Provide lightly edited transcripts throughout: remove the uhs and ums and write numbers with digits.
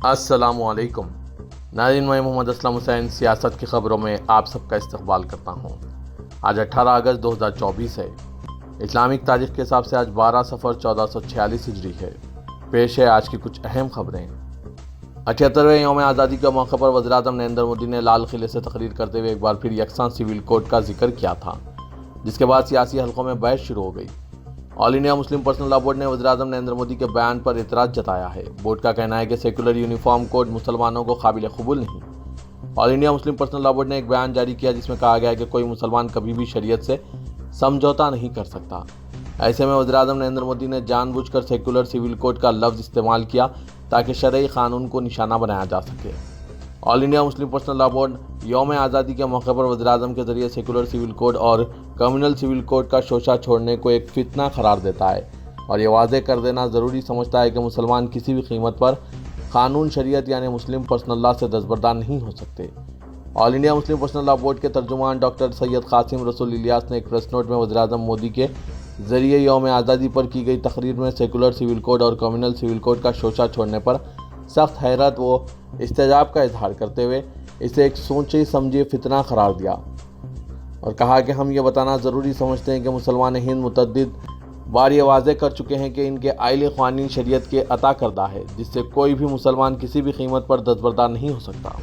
अस्सलाम वालेकुम नाज़रीन, मैं मोहम्मद असलम हुसैन सियासत की ख़बरों में आप सबका इस्तकबाल करता हूँ। आज 18 अगस्त 2024 है। इस्लामिक तारीख के हिसाब से आज 12 सफ़र 1446 हिजरी है। पेश है आज की कुछ अहम खबरें। 78वें यौम आज़ादी के मौके पर वज़ीर-ए-आज़म नरेंद्र मोदी ने लाल किले से तकरीर करते हुए एक बार फिर यकसां सिविल कोड का जिक्र किया था, जिसके बाद सियासी हलकों में बहस शुरू हो गई। All India Muslim personal law board ने वज़ीर-ए-आज़म नरेंद्र मोदी के बयान पर एतराज़ जताया है। बोर्ड का कहना है कि सेकुलर यूनिफॉर्म कोड मुसलमानों को काबिल कबूल नहीं। All India Muslim personal law board ने एक बयान जारी किया जिसमें कहा गया है कि कोई मुसलमान कभी भी शरीयत से समझौता नहीं कर सकता। ऐसे में वज़ीर-ए-आज़म नरेंद्र मोदी ने जानबूझकर सेकुलर सिविल कोड का लफ्ज़ इस्तेमाल किया ताकि शरई कानून को निशाना बनाया जा सके। All India Muslim personal law board यौम आज़ादी के मौके पर वज़ीर-ए-आज़म के ज़रिए सेकुलर सिविल कोड और कम्युनल सिविल कोड का शोशा छोड़ने को एक फितना करार देता है और ये वाज़ेह कर देना ज़रूरी समझता है कि मुसलमान किसी भी कीमत पर कानून शरीयत यानी मुस्लिम पर्सनल लॉ से दस्तबरदार नहीं हो सकते। All India Muslim personal law board के तर्जुमान डॉक्टर सैयद कासिम रसूल इलियास ने एक प्रेस नोट में वज़ीर-ए-आज़म मोदी के ज़रिए यौम आज़ादी पर की गई तकरीर में सेकुलर सिविल कोड और कम्युनल सिविल कोड का शोशा छोड़ने पर सख्त हैरत व इस्तेजाब का इजहार करते हुए इसे एक सोचे समझे फितना करार दिया और कहा कि हम ये बताना ज़रूरी समझते हैं कि मुसलमान हिंद मुतअद्दिद बार ये वाज़ेह कर चुके हैं कि इनके आइल क़वानीन शरीयत के अता करदा है, जिससे कोई भी मुसलमान किसी भी कीमत पर दस्तबरदार नहीं हो सकता।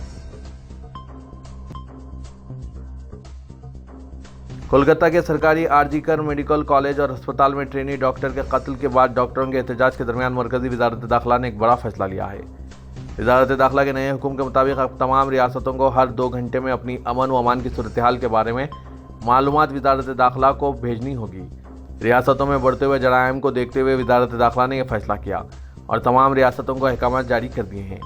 कोलकाता के सरकारी आरजी मेडिकल कॉलेज और अस्पताल में ट्रेनी डॉक्टर के कत्ल के बाद डॉक्टरों के एहतजाज के दरमियान मरकज़ी वज़ारत दाखिला ने एक बड़ा फैसला लिया है। वज़ारत दाखिला के नए हुक्म के मुताबिक अब तमाम रियासतों को हर 2 घंटे में अपनी अमन व अमान की सूरत हाल के बारे में मालूमात वज़ारत दाखिला को भेजनी होगी। रियासतों में बढ़ते हुए जराइम को देखते हुए वज़ारत दाखिला ने यह फैसला किया और तमाम रियासतों को अहकाम जारी कर दिए हैं।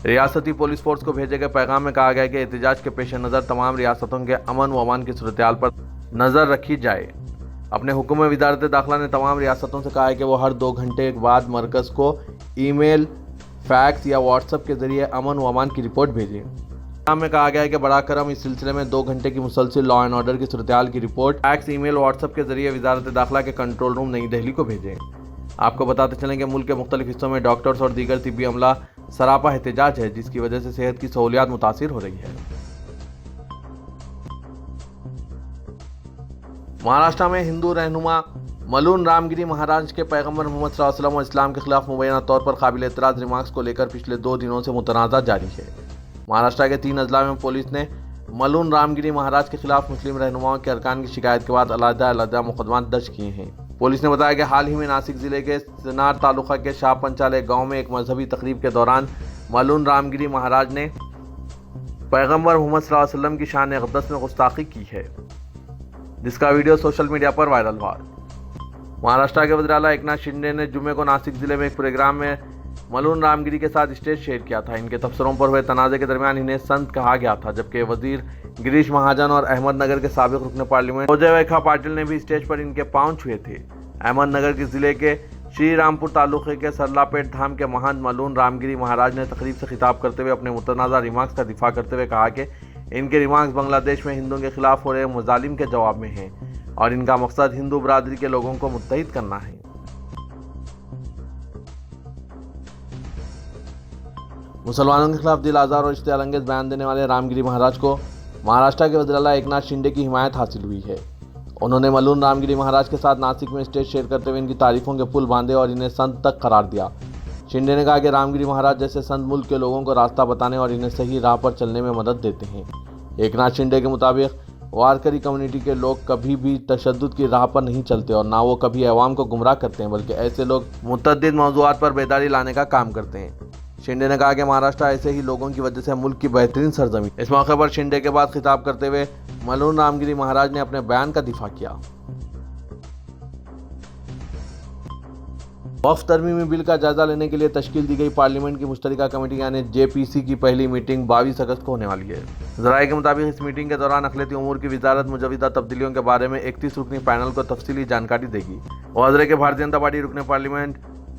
रियासती पुलिस फोर्स को भेजे गए पैगाम में कहा गया है कि एहतजाज के पेश नज़र तमाम रियासतों के अमन व अमान की सूरत हाल पर नज़र रखी जाए। अपने हुक्म में वज़ारत दाखिला ने तमाम रियासतों से कहा है कि वो हर 2 घंटे के बाद मरकज़ को ईमेल, फैक्स या व्हाट्सएप के जरिए अमन व अमान की रिपोर्ट भेजें। पैगाम में कहा गया है कि बड़ा करम इस सिलसिले में 2 घंटे की मुसलसिल लॉ एंड ऑर्डर की सूरत हाल की रिपोर्ट फैक्स, ईमेल, व्हाट्सएप के जरिए वज़ारत दाखिला के कंट्रोल रूम नई दिल्ली को भेजें। आपको बताते चलें कि मुल्क के मुख्तलिफ हिस्सों में डॉक्टर्स और दीगर तिब्बी अमला सरापा एहतजाज है, जिसकी वजह से सेहत की सहूलियात मुतासिर हो रही है। महाराष्ट्र में हिंदू रहनुमा मलून रामगिरी महाराज के पैगंबर मोहम्मद सल्लल्लाहु अलैहि वसल्लम और इस्लाम के खिलाफ मुबैना तौर पर काबिल एतराज़ रिमार्क्स को लेकर पिछले 2 दिनों से मुतनाज़ा जारी है। महाराष्ट्र के 3 अजला में पुलिस ने मलून रामगिरी महाराज के खिलाफ मुस्लिम रहनुमाओं के अरकान की शिकायत के बाद अलग-अलग मुकदमा दर्ज किए हैं। पुलिस ने बताया कि हाल ही में नासिक ज़िले के सिनार तालुका के शाह पंचाले गाँव में एक मजहबी तकरीब के दौरान मलून रामगिरी महाराज ने पैगंबर मोहम्मद सल्लल्लाहु अलैहि वसल्लम की शान अक़दस में गुस्ताखी की है, जिसका वीडियो सोशल मीडिया पर वायरल हुआ। महाराष्ट्र के वज़ीर आला एकनाथ शिंदे ने जुमे को नासिक ज़िले में एक प्रोग्राम में मलून रामगिरी के साथ स्टेज शेयर किया था। इनके तबसरों पर हुए तनाज़े के दरमियान इन्हें संत कहा गया था, जबकि वज़ीर गिरीश महाजन और अहमदनगर के साबिक़ रुकन पार्लियामेंट ओजेवेखा पाटिल ने भी स्टेज पर इनके पाँव छुए थे। अहमदनगर के ज़िले के श्री रामपुर तालुके के सरलापेट धाम के महंत मलून रामगिरी महाराज ने तकरीब से खिताब करते हुए अपने मुतनाज़ा रिमार्क्स का दिफा करते हुए कहा कि इनके रिमार्क्स बांग्लादेश में हिंदुओं के खिलाफ हो रहे मुजालिम के जवाब में हैं और इनका मकसद हिंदू बरादरी के लोगों को मुत्तहिद करना है। मुसलमानों के खिलाफ दिल आज़ार और इश्तियाल अंगेज बयान देने वाले रामगिरी महाराज को महाराष्ट्र के वज़ीर आला एकनाथ शिंदे की हिमायत हासिल हुई है। उन्होंने मलून रामगिरी महाराज के साथ नासिक में स्टेज शेयर करते हुए इनकी तारीफों के पुल बांधे और इन्हें संत तक करार दिया। शिंदे ने कहा कि रामगिरी महाराज जैसे संत मुल्क के लोगों को रास्ता बताने और इन्हें सही राह पर चलने में मदद देते हैं। एकनाथ शिंदे के मुताबिक वारकरी कम्युनिटी के लोग कभी भी तशद्दुद की राह पर नहीं चलते और ना वो कभी अवाम को गुमराह करते हैं, बल्कि ऐसे लोग मुतअद्दिद मौज़ूआत पर बेदारी लाने का काम करते हैं। शिंदे ने कहा कि महाराष्ट्र ऐसे ही लोगों की वजह से मुल्क की बेहतरीन सरजमीन। इस मौके पर शिंदे के बाद खिताब करते हुए मलून रामगिरी महाराज ने अपने बयान का दिफा किया। वक्फ तरमीमी बिल का जायजा लेने के लिए तश्कील दी गई पार्लियामेंट की मुश्तरका कमेटी यानी जेपीसी की पहली मीटिंग 22 अगस्त को होने वाली है। ज़राए के मुताबिक इस मीटिंग के दौरान अक़लियती उमूर की वज़ारत मुजवदा तब्दीलियों के बारे में 31 रुकनी पैनल को तफसीली जानकारी देगी। वज़ीर के भारतीय जनता पार्टी रुकन पार्लियामेंट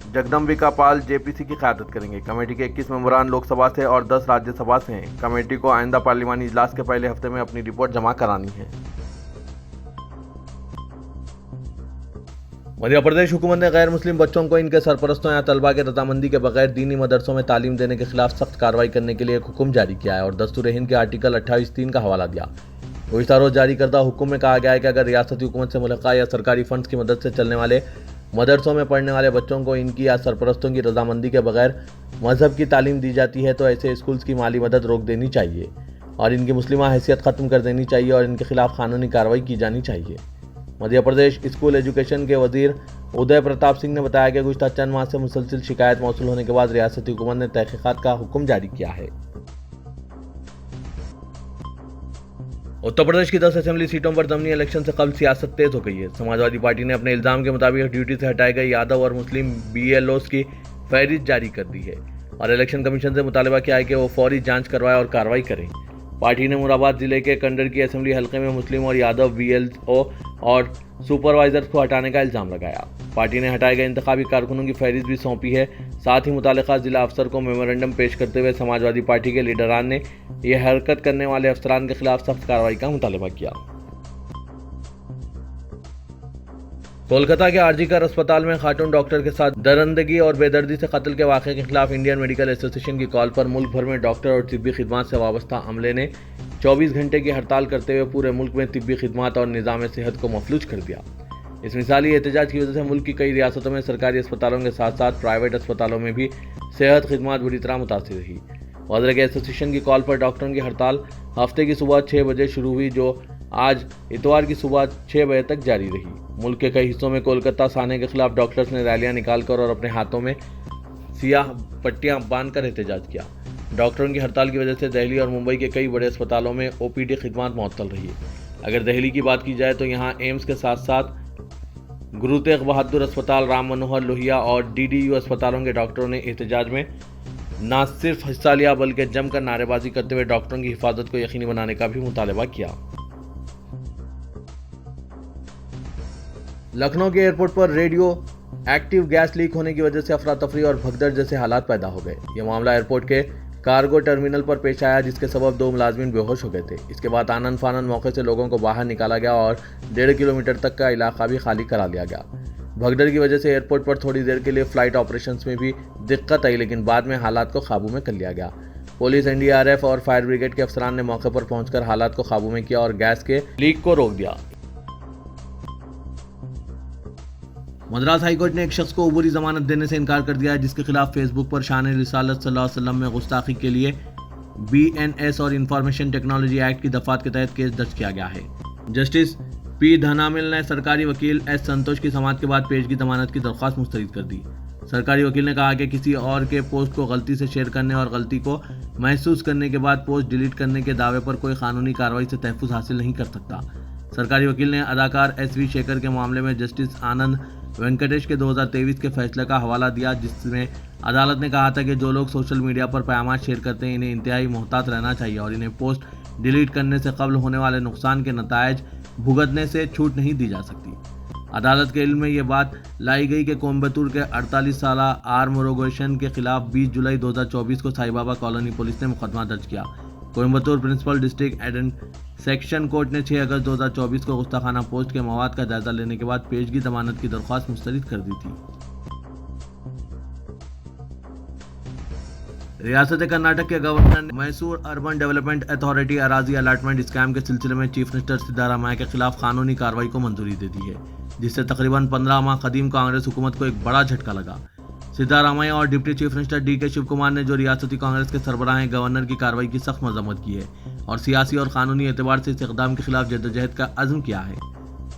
जगदम्बिका पाल जेपीसी की क़यादत करेंगे। कमेटी के 21 मेंबरान लोकसभा से और 10 राज्यसभा से हैं। कमेटी को आइंदा पार्लिमानी इजलास के पहले हफ्ते में अपनी रिपोर्ट जमा करानी है। मध्य प्रदेश हुकूमत ने गैर मुस्लिम बच्चों को इनके सरपरस्तों या तलबा के रजामंदी के बगैर दीनी मदरसों में तालीम देने के खिलाफ सख्त कार्रवाई करने के लिए एक हुक्म जारी किया है और दस्तूर हिंद के आर्टिकल 28(3) का हवाला दिया। गुज़िश्ता रोज जारी करदा हुक्म में कहा गया है कि अगर रियासती हुकूमत से मुल्का या सरकारी फंड्स की मदद से चलने वाले मदरसों में पढ़ने वाले बच्चों को इनकी या सरपरस्तों की रजामंदी के बगैर मजहब की तालीम दी जाती है तो ऐसे स्कूल्स की माली मदद रोक देनी चाहिए और इनकी मुस्लिमा हैसियत ख़त्म कर देनी चाहिए और इनके खिलाफ कानूनी कार्रवाई की जानी चाहिए। मध्य प्रदेश स्कूल एजुकेशन के वजीर उदय प्रताप सिंह ने बताया कि गुज़िश्ता चंद माह से मुसलसिल शिकायत मौसूल होने के बाद रियासती हुकूमत ने तहकीकात का हुक्म जारी किया है। उत्तर प्रदेश की 10 असेंबली सीटों पर ज़मीनी इलेक्शन से कबल सियासत तेज हो गई है। समाजवादी पार्टी ने अपने इल्जाम के मुताबिक ड्यूटी से हटाए गए यादव और मुस्लिम BLOs की फहरिस्त जारी कर दी है और इलेक्शन कमीशन से मुतालबा किया है कि वो फौरी जांच करवाए और कार्रवाई करें। पार्टी ने मुरादाबाद जिले के कंडर की असेंबली हलके में मुस्लिम और यादव BLO और सुपरवाइजर्स को हटाने का इल्ज़ाम लगाया। पार्टी ने हटाए गए इंतखाबी कारकुनों की फहरिस्त भी सौंपी है। साथ ही मुतालिका जिला अफसर को मेमोरेंडम पेश करते हुए समाजवादी पार्टी के लीडरान ने यह हरकत करने वाले अफसरान के खिलाफ सख्त कार्रवाई का मुतालबा किया। कोलकाता के RG-कर अस्पताल में खातून डॉक्टर के साथ दरिंदगी और बेदर्दी से कत्ल के वाक़े के खिलाफ इंडियन मेडिकल एसोसिएशन की कॉल पर मुल्क भर में डॉक्टर और तिब्बी खिदमात से वाबस्ता अमले ने 24 घंटे की हड़ताल करते हुए पूरे मुल्क में तिब्बी खिदमात और निज़ाम सेहत को मफलूज कर दिया। इस मिसाली एहतजाज की वजह से मुल्क की कई रियासतों में सरकारी अस्पतालों के साथ साथ प्राइवेट अस्पतालों में भी सेहत खिदमात बुरी तरह मुतासिर रही। वज़ीर के एसोसिएशन की कॉल पर डॉक्टरों की हड़ताल हफ्ते की सुबह 6 बजे शुरू हुई जो आज इतवार की सुबह 6 बजे तक जारी रही। मुल्क के कई हिस्सों में कोलकाता साने के खिलाफ डॉक्टर्स ने रैलियां निकालकर और अपने हाथों में सियाह पट्टियां बांधकर एहतजाज किया। डॉक्टरों की हड़ताल की वजह से दिल्ली और मुंबई के कई बड़े अस्पतालों में OPD खिदमात मुअत्तल रही। अगर दिल्ली की बात की जाए तो यहाँ एम्स के साथ साथ गुरु तेग बहादुर अस्पताल, राम मनोहर लोहिया और DDU अस्पतालों के डॉक्टरों ने एहतजाज में न सिर्फ हिस्सा लिया बल्कि जमकर नारेबाजी करते हुए डॉक्टरों की हिफाजत को यकीनी बनाने का भी मुतालबा किया। लखनऊ के एयरपोर्ट पर रेडियो एक्टिव गैस लीक होने की वजह से अफरा तफरी और भगदड़ जैसे हालात पैदा हो गए। यह मामला एयरपोर्ट के कार्गो टर्मिनल पर पेश आया जिसके सबब 2 मुलाजमीन बेहोश हो गए थे। इसके बाद आनन फानन मौके से लोगों को बाहर निकाला गया और 1.5 किलोमीटर तक का इलाका भी खाली करा लिया गया। भगदड़ की वजह से एयरपोर्ट पर थोड़ी देर के लिए फ्लाइट ऑपरेशंस में भी दिक्कत आई लेकिन बाद में हालात को काबू में कर लिया गया। पुलिस, NDRF और फायर ब्रिगेड के अफसरान ने मौके पर पहुंचकर हालात को काबू में किया और गैस के लीक को रोक दिया। मद्रास हाईकोर्ट ने एक शख्स को अबूरी जमानत देने से इनकार कर दिया है जिसके खिलाफ फेसबुक पर शान रिसालत सल्लल्लाहु अलैहि वसल्लम में गुस्ताखी के लिए BNS और इंफॉर्मेशन टेक्नोलॉजी एक्ट की दफात के तहत केस दर्ज किया गया है। जस्टिस P धनामिल ने सरकारी वकील S संतोष की समाअत के बाद पेशगी जमानत की दरख्वास्त मुस्तरद कर दी। सरकारी वकील ने कहा कि किसी और के पोस्ट को गलती से शेयर करने और गलती को महसूस करने के बाद पोस्ट डिलीट करने के दावे पर कोई कानूनी कार्रवाई से तहफ़्फ़ुज़ हासिल नहीं कर सकता। सरकारी वकील ने अदाकार SV शेखर के मामले में जस्टिस आनंद वेंकटेश के 2023 के फैसले का हवाला दिया जिसमें अदालत ने कहा था कि जो लोग सोशल मीडिया पर पैगाम शेयर करते हैं इन्हें इंतहाई मोहतात रहना चाहिए और इन्हें पोस्ट डिलीट करने से कबल होने वाले नुकसान के नतायज भुगतने से छूट नहीं दी जा सकती। अदालत के इल्म में ये बात लाई गई कि कोयम्बटूर के 48 साल R मुरुगेशन के खिलाफ 20 जुलाई 2024 को साई बाबा कॉलोनी पुलिस ने मुकदमा दर्ज किया। Coimbatore principal district and session court ने 6 अगस्त 2024 को गुस्ताखाना पोस्ट के मवाद का जायजा लेने के बाद पेशगी जमानत की दरख्वास्त मुस्तरद कर दी थी। रियासत कर्नाटक के गवर्नर ने मैसूर अर्बन डेवलपमेंट अथॉरिटी अराजी अलाटमेंट स्कैम के सिलसिले में चीफ मिनिस्टर सिद्धारामैया के खिलाफ कानूनी कार्रवाई को मंजूरी दे दी है जिससे तकरीबन 15 माह कदीम कांग्रेस हुकूमत को एक बड़ा झटका लगा। सिद्धारामैया और deputy chief minister DK Shivakumar ने जो रियासती कांग्रेस के सरबराह गवर्नर की कार्रवाई की सख्त मजम्मत की है और सियासी और कानूनी एतबार से इस इक़दाम के खिलाफ जद्दोजहद का अज़्म किया है।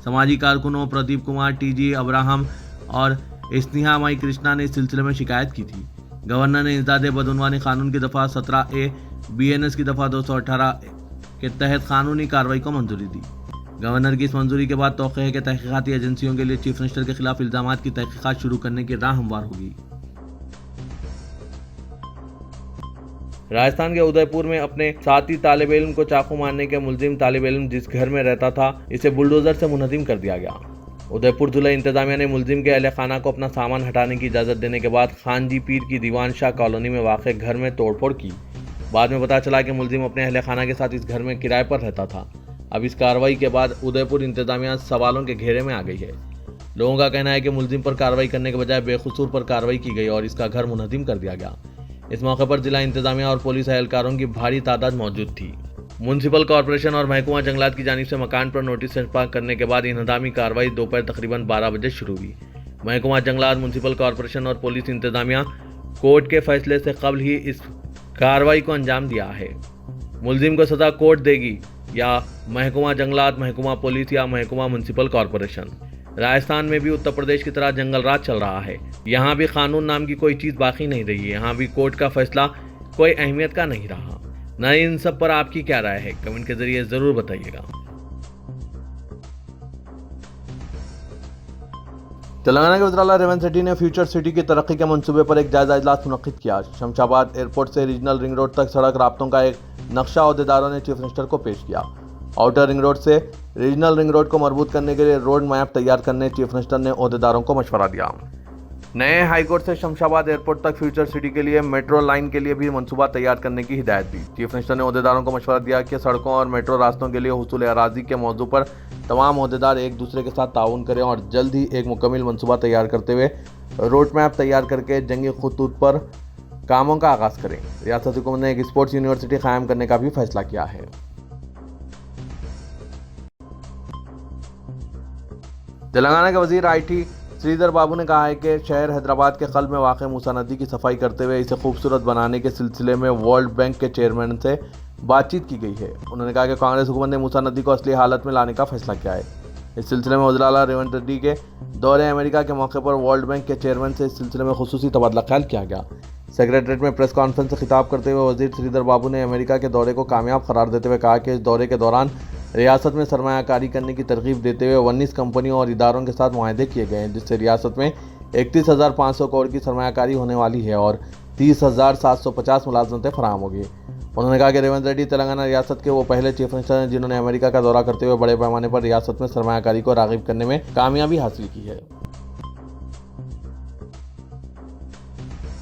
समाजी कारकुनों प्रदीप कुमार, TG अब्राहम और स्नेहा माई कृष्णा ने इस सिलसिले में शिकायत की थी। गवर्नर ने इंसदादे बदउनवानी कानून की दफ़ा 17A, BNS की दफ़ा 218 के तहत कानूनी कार्रवाई को मंजूरी दी। गवर्नर की इस मंजूरी के बाद तौक़े है कि तहक़ीक़ाती एजेंसियों के लिए चीफ मिनिस्टर के खिलाफ इल्ज़ामात की तहक़ीक़ात शुरू करने की राह हमवार होगी। राजस्थान के उदयपुर में अपने साथी तालिब इल्म को चाकू मारने के मुलजिम तालिब इल्म जिस घर में रहता था इसे बुलडोजर से मुनहदिम कर दिया गया। उदयपुर जिला इंतजामिया ने मुलजिम के अहले खाना को अपना सामान हटाने की इजाज़त देने के बाद खानजी पीर की दीवान शाह कॉलोनी में वाक़ घर में तोड़फोड़ की। बाद में पता चला कि मुलजिम अपने अहले खाना के साथ इस घर में किराए पर रहता था। अब इस कार्रवाई के बाद उदयपुर इंतजामिया सवालों के घेरे में आ गई है। لوگوں کا کہنا ہے کہ ملزم پر کارروائی کرنے کے بجائے بے قصور پر کارروائی کی گئی اور اس کا گھر منہدم کر دیا گیا۔ اس موقع پر ضلع انتظامیہ اور پولیس اہلکاروں کی بھاری تعداد موجود تھی۔ میونسپل کارپوریشن اور محکمہ جنگلات کی جانب سے مکان پر نوٹس سرپا کرنے کے بعد انہدامی کارروائی دوپہر تقریباً 12 بجے شروع ہوئی۔ محکمہ جنگلات، میونسپل کارپوریشن اور پولیس انتظامیہ کورٹ کے فیصلے سے قبل ہی اس کارروائی کو انجام دیا ہے۔ ملزم کو سزا کورٹ دے گی یا محکمہ جنگلات، محکمہ پولیس یا محکمہ میونسپل کارپوریشن۔ راجستھان میں بھی اتر پردیش کی طرح جنگل راج چل رہا ہے۔ یہاں بھی قانون نام کی کوئی چیز باقی نہیں رہی ہے۔ یہاں بھی کورٹ کا فیصلہ کوئی اہمیت کا نہیں رہا۔ نہ ان سب پر آپ کی کیا رائے ہے؟ کمنٹ کے ذریعے ضرور بتائیے گا۔ تلنگانہ کے وزیر اعلیٰ ریونت ریڈی نے فیوچر سٹی کی ترقی کے منصوبے پر ایک جائزہ اجلاس منعقد کیا۔ شمشاباد ایئرپورٹ سے ریجنل رنگ روڈ تک سڑک رابطوں کا ایک نقشہ عہدیداروں نے چیف منسٹر کو پیش کیا۔ آؤٹر رنگ روڈ سے ریجنل رنگ روڈ کو مربوط کرنے کے لیے روڈ میپ تیار کرنے چیف منسٹر نے عہدیداروں کو مشورہ دیا۔ نئے ہائی کورٹ سے شمشاباد ایئرپورٹ تک فیوچر سٹی کے لیے میٹرو لائن کے لیے بھی منصوبہ تیار کرنے کی ہدایت دی۔ چیف منسٹر نے عہدیداروں کو مشورہ دیا کہ سڑکوں اور میٹرو راستوں کے لیے حصول اراضی کے موضوع پر تمام عہدیدار ایک دوسرے کے ساتھ تعاون کریں اور جلد ہی ایک مکمل منصوبہ تیار کرتے ہوئے روڈ میپ تیار کر کے جنگی خطوط پر کاموں کا آغاز کریں۔ ریاست حکومت نے ایک اسپورٹس یونیورسٹی قائم کرنے کا بھی فیصلہ کیا ہے۔ تلنگانہ کے وزیر آئی ٹی سریدر بابو نے کہا ہے کہ شہر حیدرآباد کے قلب میں واقع موسی ندی کی صفائی کرتے ہوئے اسے خوبصورت بنانے کے سلسلے میں ورلڈ بینک کے چیئرمین سے بات چیت کی گئی ہے۔ انہوں نے کہا کہ کانگریس حکومت نے موسی ندی کو اصلی حالت میں لانے کا فیصلہ کیا ہے۔ اس سلسلے میں وزیر اعلیٰ ریونت ریڈی کے دورے امریکہ کے موقع پر ورلڈ بینک کے چیئرمین سے اس سلسلے میں خصوصی تبادلہ خیال کیا گیا۔ سیکریٹریٹ میں پریس کانفرنس سے خطاب کرتے ہوئے وزیر سریدر بابو نے امریکہ کے دورے کو کامیاب قرار دیتے ہوئے کہا کہ اس دورے کے دوران ریاست میں سرمایہ کاری کرنے کی ترغیب دیتے ہوئے 19 کمپنیوں اور اداروں کے ساتھ معاہدے کیے گئے ہیں، جس سے ریاست میں 31,500 کروڑ کی سرمایہ کاری ہونے والی ہے اور 30,750 ملازمتیں فراہم ہوگی۔ انہوں نے کہا کہ ریونت ریڈی تلنگانہ ریاست کے وہ پہلے چیف منسٹر ہیں جنہوں نے امریکہ کا دورہ کرتے ہوئے بڑے پیمانے پر ریاست میں سرمایہ کاری کو راغب کرنے میں کامیابی حاصل کی ہے۔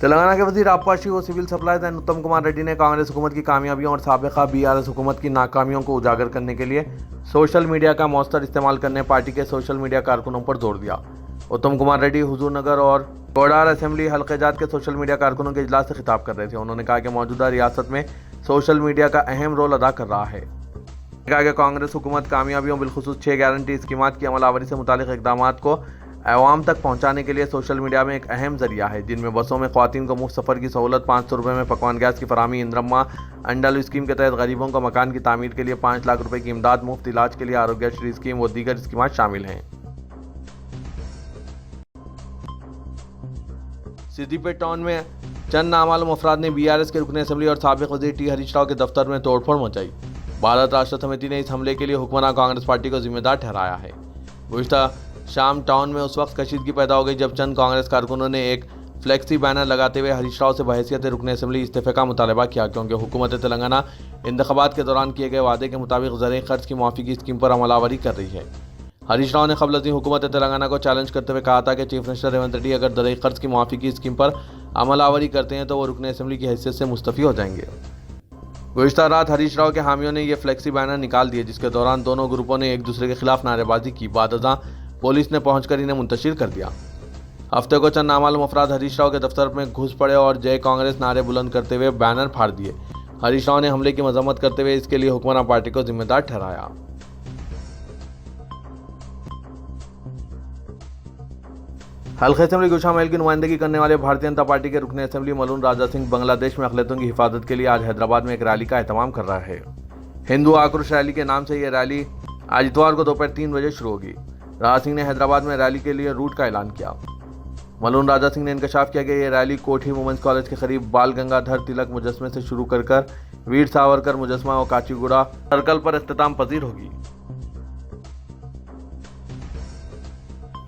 تلنگانہ کے وزیر آبپاشی و سول سپلائز اتم کمار ریڈی نے کانگریس حکومت کی کامیابیوں اور سابقہ BRS حکومت کی ناکامیوں کو اجاگر کرنے کے لیے سوشل میڈیا کا مؤثر استعمال کرنے پارٹی کے سوشل میڈیا کارکنوں پر زور دیا۔ اتم کمار ریڈی حضور نگر اور کوڈار اسمبلی حلقہ جات کے سوشل میڈیا کارکنوں کے اجلاس سے خطاب کر رہے تھے۔ انہوں نے کہا کہ موجودہ ریاست میں سوشل میڈیا کا اہم رول ادا کر رہا ہے۔ انہوں نے کہا کہ کانگریس حکومت کامیابیوں بالخصوص 6 گارنٹی اسکیمات کی عمل آوری سے متعلق اقدامات کو عوام تک پہنچانے کے لیے سوشل میڈیا میں ایک اہم ذریعہ ہے، جن میں بسوں میں خواتین کو مفت سفر کی سہولت، 500 روپے میں پکوان گیس کی فراہمی، اندرما انڈالو اسکیم کے تحت غریبوں کو مکان کی تعمیر کے لیے 5 لاکھ روپے کی امداد، مفت علاج کے لیے آروگیہ شری اسکیم و دیگر اسکیمات شامل ہیں۔ سدی پیٹ ٹاؤن میں چند نامعلوم افراد نے BRS کے رکن اسمبلی اور سابق وزیر ٹی ہریش راؤ کے دفتر میں توڑ پھوڑ مچائی۔ بھارت راشٹر سمیتی نے اس حملے کے لیے حکمراں کانگریس پارٹی کو ذمہ دار ٹھہرایا ہے۔ گزشتہ شام ٹاؤن میں اس وقت کشیدگی پیدا ہو گئی جب چند کانگریس کارکنوں نے ایک فلیکسی بینر لگاتے ہوئے ہریش راؤ سے بحیثیت رکن اسمبلی استعفے کا مطالبہ کیا، کیونکہ حکومت تلنگانہ انتخابات کے دوران کیے گئے وعدے کے مطابق زرعی قرض کی معافی کی اسکیم پر عمل آوری کر رہی ہے۔ ہریش راؤ نے قبل ازیں حکومت تلنگانہ کو چیلنج کرتے ہوئے کہا تھا کہ چیف منسٹر ریونت ریڈی اگر زرعی قرض کی معافی کی اسکیم پر عمل آوری کرتے ہیں تو وہ رکن اسمبلی کی حیثیت سے مستعفی ہو جائیں گے۔ گزشتہ رات ہریش راؤ کے حامیوں نے یہ فلیکسی بینر نکال دیے، جس کے دوران دونوں گروپوں نے ایک دوسرے کے خلاف نعرے بازی کی۔ بعد ازاں پولیس نے پہنچ کر انہیں منتشر کر دیا۔ ہفتے کو چند نامعلوم افراد ہریش راؤ کے دفتر میں گھس پڑے اور جے کانگریس نعرے بلند کرتے ہوئے بینر پھاڑ دیے۔ ہریش راؤ نے حملے کی مذمت کرتے ہوئے اس کے لیے حکمراں پارٹی کو ذمہ دار ٹھہرایا۔ حلقہ اسمبلی گوشہ محل کی نمائندگی کرنے والے بھارتیہ جنتا پارٹی کے رکن اسمبلی ملون راجا سنگھ بنگلہ دیش میں اقلیتوں کی حفاظت کے لیے آج حیدرآباد میں ایک ریلی کا اہتمام کر رہا ہے۔ ہندو آکروش ریلی کے نام سے یہ ریلی آج اتوار کو دوپہر 3 بجے شروع ہوگی۔ راجا سنگھ نے حیدرآباد میں ریلی کے لیے روٹ کا اعلان کیا۔ ملون راجا سنگھ نے انکشاف کیا کہ یہ ریلی کوٹھی وومنس کالج کے قریب بال گنگا دھر تلک مجسمے سے شروع کر ویر ساورکر مجسمہ اور کاچی گوڑا سرکل پر اختتام پذیر ہوگی۔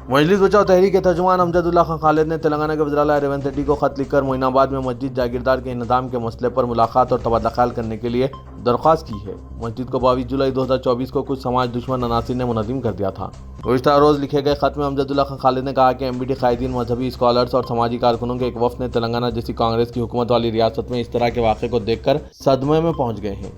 مجلس بچاؤ تحریک کے ترجمان امجد اللہ خان خالد نے تلنگانہ کے وزیر اعلیٰ ریونت ریڈی کو خط لکھ کر معین آباد میں مسجد جاگیردار کے انہدام کے مسئلے پر ملاقات اور تبادلہ خیال کرنے کے لیے درخواست کی ہے۔ مسجد کو 22 جولائی 2024 کو کچھ سماج دشمن عناصر نے منہدم کر دیا تھا۔ گزشتہ روز لکھے گئے خط میں امجد اللہ خان خالد نے کہا کہ MBD قائدین، مذہبی اسکالرز اور سماجی کارکنوں کے ایک وفد نے تلنگانہ جیسی کانگریس کی حکومت والی ریاست میں اس طرح کے واقعے کو دیکھ کر صدمے میں پہنچ گئے ہیں۔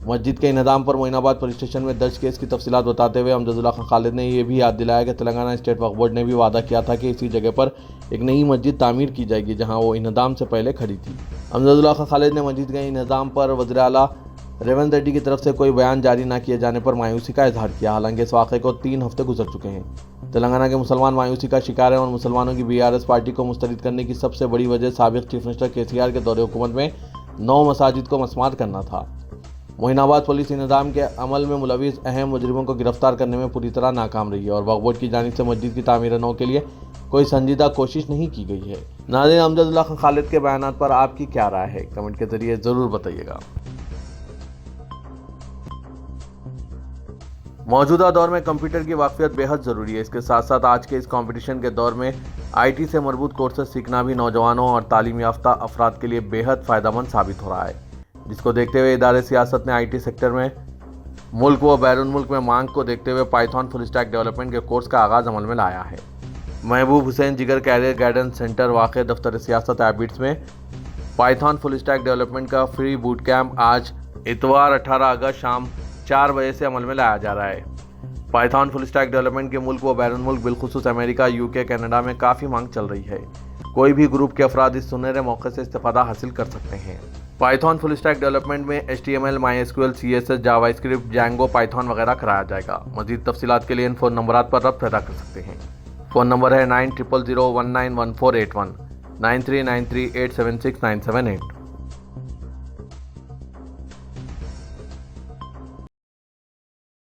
मस्जिद के इंहदाम पर मोइनाबाद पुलिस स्टेशन में दर्ज केस की तफसीलात बताते हुए अमजदुल्ला खान खालिद ने यह भी याद दिलाया कि तेलंगाना स्टेट वक्फ बोर्ड ने भी वादा किया था कि इसी जगह पर एक नई मस्जिद तामीर की जाएगी जहां वो इंहदाम से पहले खड़ी थी। अमजदुल्ला खान खालिद ने मस्जिद के इंहदाम पर वज़ीर आला रेवंत रेड्डी की तरफ से कोई बयान जारी न किए जाने पर मायूसी का इजहार किया। हालांकि इस वाक़े को 3 हफ्ते गुजर चुके हैं। तेलंगाना के मुसलमान मायूसी का शिकार हैं और मुसलमानों की BRS पार्टी को मुस्तरद करने की सबसे बड़ी वजह साबिक़ चीफ मिनिस्टर KCR के दौरे हुकूमत में 9 मसाजिद को मस्मार करना था। मोइनाबाद पुलिस इंहदाम के अमल में मुलविस अहम मुजरिमों को गिरफ्तार करने में पूरी तरह नाकाम रही है और वक्फ बोर्ड की जानिब से मस्जिद की तामीर नौ के लिए कोई संजीदा कोशिश नहीं की गई है। नाज़रीन, अमजदुल्ला खान खालिद के बयानात पर आपकी क्या राय है? कमेंट के जरिए ज़रूर बताइएगा। मौजूदा दौर में कंप्यूटर की वाक़फियत बेहद ज़रूरी है। इसके साथ साथ आज के इस कंपटीशन के दौर में IT से मरबूत कोर्सेज सीखना भी नौजवानों और तालीम याफ्ता अफराद के लिए बेहद फ़ायदेमंद साबित हो रहा है, जिसको देखते हुए इदारे सियासत ने IT सेक्टर में मुल्क व बैरून मुल्क में मांग को देखते हुए पाइथन फुल स्टैक डेवलपमेंट के कोर्स का आगाज़ अमल में लाया है। महबूब हुसैन जिगर कैरियर गाइडेंस सेंटर वाक़ दफ्तर सियासत हैबिट्स में पाइथन फुल स्टैक डेवलपमेंट का फ्री बूट कैंप आज इतवार 18 अगस्त शाम 4 बजे से अमल में लाया जा रहा है। पाइथन फुल स्टैक डेवलपमेंट के मुल्क व बैरून मुल्क बिलखुसूस अमेरिका, UK, कनाडा में काफ़ी मांग चल रही है। कोई भी ग्रुप के अफराद इस सुनहरे मौके से इस्तेफादा हासिल कर सकते हैं। पाइथन फुल स्टैक डेवलपमेंट में HTML, MySQL, CSS, JavaScript, Django, Python वगैरह कराया जाएगा। मज़ीद तफसीलात के लिए इन फ़ोन नंबरात पर रब्त पैदा कर सकते हैं। फ़ोन नंबर है 9000191481, 9393876978।